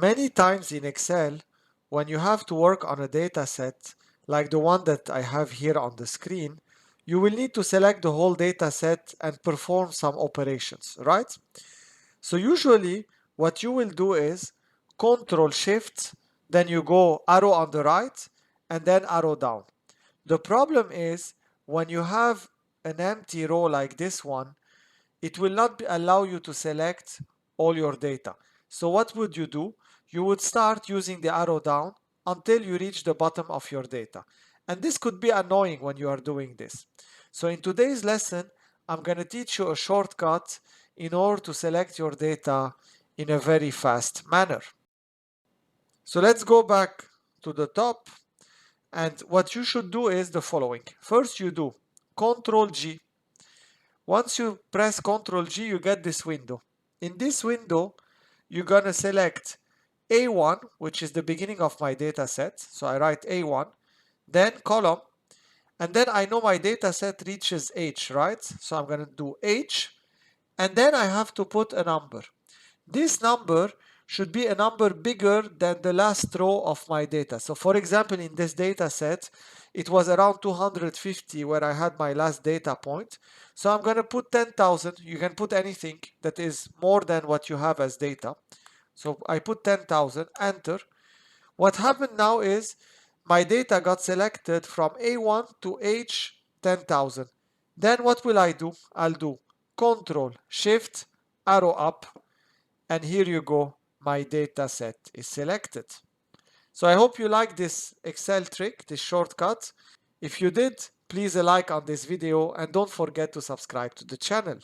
Many times in Excel, when you have to work on a data set like the one that I have here on the screen, you will need to select the whole data set and perform some operations, right? So usually what you will do is Control Shift, then you go arrow on the right and then arrow down. The problem is when you have an empty row like this one, it will not allow you to select all your data. So what would you do? You would start using the arrow down until you reach the bottom of your data. And this could be annoying when you are doing this. So in today's lesson, I'm going to teach you a shortcut in order to select your data in a very fast manner. So let's go back to the top. And what you should do is the following. First you do Control G. Once you press Ctrl G, you get this window. In this window, you're going to select A1, which is the beginning of my data set. So I write A1, then column, and then I know my data set reaches H, right? So I'm going to do H, and then I have to put a number. This number should be a number bigger than the last row of my data. So for example, in this data set, it was around 250 where I had my last data point. So I'm going to put 10,000. You can put anything that is more than what you have as data. So I put 10,000, enter. What happened now is my data got selected from A1 to H 10,000. Then what will I do? I'll do Control Shift arrow up, and here you go, my data set is selected. So I hope you like this Excel trick, this shortcut. If you did, please a like on this video and don't forget to subscribe to the channel.